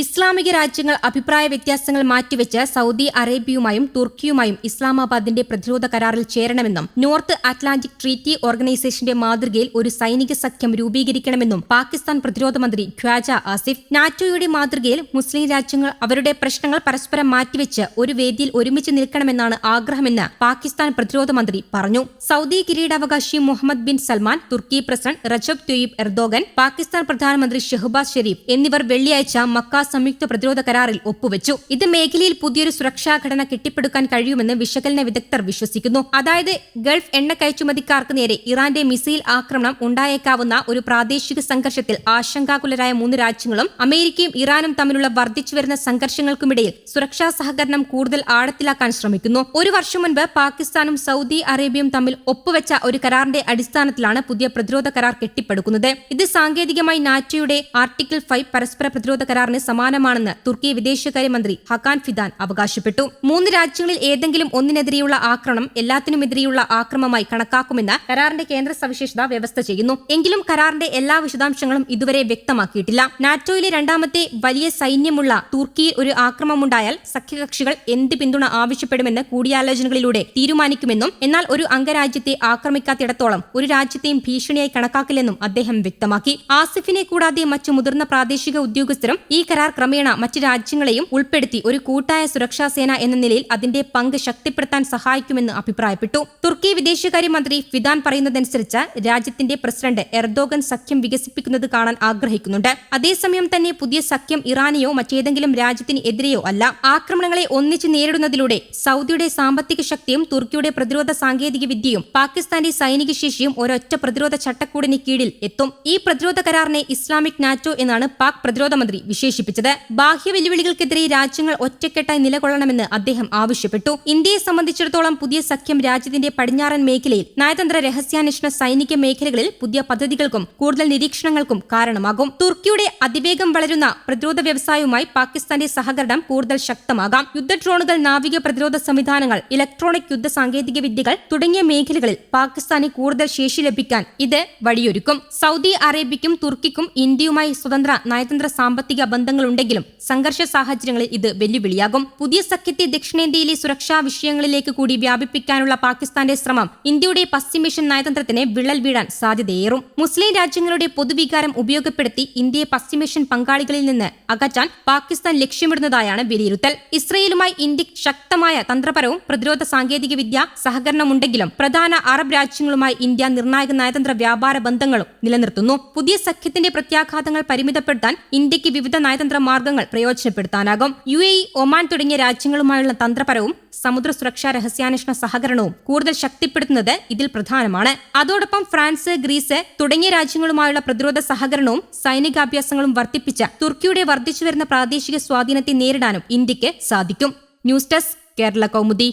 ഇസ്ലാമിക രാജ്യങ്ങൾ അഭിപ്രായ വ്യത്യാസങ്ങൾ മാറ്റിവെച്ച് സൗദി അറേബ്യയുമായും തുർക്കിയുമായും ഇസ്ലാമാബാദിന്റെ പ്രതിരോധ കരാറിൽ ചേരണമെന്നും നോർത്ത് അറ്റ്ലാന്റിക് ട്രീറ്റി ഓർഗനൈസേഷന്റെ മാതൃകയിൽ ഒരു സൈനിക സഖ്യം രൂപീകരിക്കണമെന്നും പാകിസ്ഥാൻ പ്രതിരോധ മന്ത്രി ഖ്വാജ ആസിഫ്. നാറ്റോയുടെ മാതൃകയിൽ മുസ്ലിം രാജ്യങ്ങൾ അവരുടെ പ്രശ്നങ്ങൾ പരസ്പരം മാറ്റിവെച്ച് ഒരു വേദിയിൽ ഒരുമിച്ച് നിൽക്കണമെന്നാണ് ആഗ്രഹമെന്ന് പാകിസ്ഥാൻ പ്രതിരോധ മന്ത്രി പറഞ്ഞു. സൗദി കിരീടാവകാശി മുഹമ്മദ് ബിൻ സൽമാൻ, തുർക്കി president Recep Tayyip Erdogan, Pakistan പ്രധാനമന്ത്രി ഷഹബാസ് ഷെരീഫ് എന്നിവർ വെള്ളിയാഴ്ച മക്ക സംയുക്ത പ്രതിരോധ കരാറിൽ ഒപ്പുവെച്ചു. ഇത് മേഖലയിൽ പുതിയൊരു സുരക്ഷാ ഘടന കെട്ടിപ്പടുക്കാൻ കഴിയുമെന്ന് വിശകലന വിദഗ്ധർ വിശ്വസിക്കുന്നു. അതായത് ഗൾഫ് എണ്ണ കയറ്റുമതിക്കാർക്ക് നേരെ ഇറാന്റെ മിസൈൽ ആക്രമണം ഉണ്ടായേക്കാവുന്ന ഒരു പ്രാദേശിക സംഘർഷത്തിൽ ആശങ്കാകുലരായ 3 രാജ്യങ്ങളും അമേരിക്കയും ഇറാനും തമ്മിലുള്ള വർദ്ധിച്ചുവരുന്ന സംഘർഷങ്ങൾക്കുമിടയിൽ സുരക്ഷാ സഹകരണം കൂടുതൽ ആഴത്തിലാക്കാൻ ശ്രമിക്കുന്നു. ഒരു വർഷം മുൻപ് പാകിസ്ഥാനും സൗദി അറേബ്യയും തമ്മിൽ ഒപ്പുവെച്ച ഒരു കരാറിന്റെ അടിസ്ഥാനത്തിലാണ് പുതിയ പ്രതിരോധ കരാർ കെട്ടിപ്പടുക്കുന്നത്. ഇത് സാങ്കേതികമായി നാറ്റോയുടെ ആർട്ടിക്കിൾ 5 പരസ്പര പ്രതിരോധ കരാറിന് സമാനമാണെന്ന് തുർക്കി വിദേശകാര്യമന്ത്രി ഹക്കാൻ ഫിദാൻ അവകാശപ്പെട്ടു. 3 രാജ്യങ്ങളിൽ ഏതെങ്കിലും ഒന്നിനെതിരെയുള്ള ആക്രമണം എല്ലാത്തിനുമെതിരെയുള്ള ആക്രമണമായി കണക്കാക്കുമെന്ന് കരാറിന്റെ കേന്ദ്ര സവിശേഷത വ്യവസ്ഥ ചെയ്യുന്നു. എങ്കിലും കരാറിന്റെ എല്ലാ വിശദാംശങ്ങളും ഇതുവരെ വ്യക്തമാക്കിയിട്ടില്ല. നാറ്റോയിലെ രണ്ടാമത്തെ വലിയ സൈന്യമുള്ള തുർക്കിയിൽ ഒരു ആക്രമണമുണ്ടായാൽ സഖ്യകക്ഷികൾ എന്ത് പിന്തുണ ആവശ്യപ്പെടുമെന്ന് കൂടിയാലോചനകളിലൂടെ തീരുമാനിക്കുമെന്നും എന്നാൽ ഒരു അംഗരാജ്യത്തെ ആക്രമിക്കാത്തിടത്തോളം ഒരു രാജ്യത്തെയും ഭീഷണിയായി കണക്കാക്കില്ലെന്നും അദ്ദേഹം വ്യക്തമാക്കി. ആസിഫിനെ കൂടാതെ മറ്റു മുതിർന്ന പ്രാദേശിക ഉദ്യോഗസ്ഥരും ഈ കരാർ ക്രമേണ മറ്റ് രാജ്യങ്ങളെയും ഉൾപ്പെടുത്തി ഒരു കൂട്ടായ സുരക്ഷാ സേന എന്ന നിലയിൽ അതിന്റെ പങ്ക് ശക്തിപ്പെടുത്താൻ സഹായിക്കുമെന്ന് അഭിപ്രായപ്പെട്ടു. തുർക്കി വിദേശകാര്യമന്ത്രി ഫിദാൻ പറയുന്നതനുസരിച്ച് രാജ്യത്തിന്റെ പ്രസിഡന്റ് എർദോഗൻ സഖ്യം വികസിപ്പിക്കുന്നത് കാണാൻ ആഗ്രഹിക്കുന്നുണ്ട്. അതേസമയം തന്നെ പുതിയ സഖ്യം ഇറാനെയോ മറ്റേതെങ്കിലും രാജ്യത്തിന് എതിരെയോ അല്ല. ആക്രമണങ്ങളെ ഒന്നിച്ച് നേരിടുന്നതിലൂടെ സൗദിയുടെ സാമ്പത്തിക ശക്തിയും തുർക്കിയുടെ പ്രതിരോധ സാങ്കേതിക വിദ്യയും പാകിസ്ഥാന്റെ സൈനിക ശേഷിയും ഒരൊറ്റ പ്രതിരോധ ചട്ടക്കൂടിന് കീഴിൽ എത്തും. ഈ പ്രതിരോധ കരാറിനെ ഇസ്ലാമിക് നാറ്റോ എന്നാണ് പാക് പ്രതിരോധ മന്ത്രി വിശേഷിപ്പിച്ചത്. ബാഹ്യ വെല്ലുവിളികൾക്കെതിരെ രാജ്യങ്ങൾ ഒറ്റക്കെട്ടായി നിലകൊള്ളണമെന്ന് അദ്ദേഹം ആവശ്യപ്പെട്ടു. ഇന്ത്യയെ സംബന്ധിച്ചിടത്തോളം പുതിയ സഖ്യം രാജ്യത്തിന്റെ പടിഞ്ഞാറൻ മേഖലയിൽ നയതന്ത്ര രഹസ്യാന്വേഷണ സൈനിക മേഖലകളിൽ പുതിയ പദ്ധതികൾക്കും കൂടുതൽ നിരീക്ഷണങ്ങൾക്കും കാരണമാകും. തുർക്കിയുടെ അതിവേഗം വളരുന്ന പ്രതിരോധ വ്യവസായവുമായി പാകിസ്ഥാന്റെ സഹകരണം കൂടുതൽ ശക്തമാകാം. യുദ്ധ ഡ്രോണുകൾ, നാവിക പ്രതിരോധ സംവിധാനങ്ങൾ, ഇലക്ട്രോണിക് യുദ്ധ സാങ്കേതിക വിദ്യകൾ തുടങ്ങിയ മേഖലകളിൽ പാകിസ്ഥാന് കൂടുതൽ ശേഷി ലഭിക്കാൻ ഇത് വഴിയൊരുക്കും. സൗദി അറേബ്യയ്ക്കും തുർക്കിക്കും ഇന്ത്യയുമായി സ്വതന്ത്ര നയതന്ത്ര സാമ്പത്തിക ബന്ധങ്ങളുണ്ടെങ്കിലും സംഘർഷ സാഹചര്യങ്ങളിൽ ഇത് വെല്ലുവിളിയാകും. പുതിയ സഖ്യത്തെ ദക്ഷിണേന്ത്യയിലെ സുരക്ഷാ വിഷയങ്ങളിലേക്ക് കൂടി വ്യാപിപ്പിക്കാനുള്ള പാകിസ്ഥാന്റെ ശ്രമം ഇന്ത്യയുടെ പശ്ചിമേഷ്യൻ നയതന്ത്രത്തിന് വിള്ളൽ വീഴാൻ സാധ്യതയേറും. മുസ്ലിം രാജ്യങ്ങളുടെ പൊതുവികാരം ഉപയോഗപ്പെടുത്തി ഇന്ത്യയെ പശ്ചിമേഷ്യൻ പങ്കാളികളിൽ നിന്ന് അകറ്റാൻ പാകിസ്ഥാൻ ലക്ഷ്യമിടുന്നതായാണ് വിലയിരുത്തൽ. ഇസ്രയേലുമായി ഇന്ത്യക്ക് ശക്തമായ തന്ത്രപരവും പ്രതിരോധ സാങ്കേതിക വിദ്യ സഹകരണമുണ്ടെങ്കിലും പ്രധാന അറബ് രാജ്യങ്ങളുമായി ഇന്ത്യ നിർണായക നയതന്ത്ര വ്യാപാര ബന്ധങ്ങളും നിലനിർത്തുന്നു. പുതിയ സഖ്യത്തിന്റെ പ്രത്യാഘാതങ്ങൾ പരിമിതപ്പെടുത്താൻ ഇന്ത്യക്ക് വിവിധ നയതന്ത്ര മാർഗങ്ങൾ പ്രയോജനപ്പെടുത്താനാകും. UAE, ഒമാൻ തുടങ്ങിയ രാജ്യങ്ങളുമായുള്ള തന്ത്രപരവും സമുദ്ര സുരക്ഷാ രഹസ്യാന്വേഷണ സഹകരണവും കൂടുതൽ ശക്തിപ്പെടുത്തുന്നത് ഇതിൽ പ്രധാനമാണ്. അതോടൊപ്പം ഫ്രാൻസ്, ഗ്രീസ് തുടങ്ങിയ രാജ്യങ്ങളുമായുള്ള പ്രതിരോധ സഹകരണവും സൈനികാഭ്യാസങ്ങളും വർദ്ധിപ്പിച്ച് തുർക്കിയുടെ വർദ്ധിച്ചുവരുന്ന പ്രാദേശിക സ്വാധീനത്തെ നേരിടാനും ഇന്ത്യക്ക് സാധിക്കും. News desk, Kerala Kaumudi.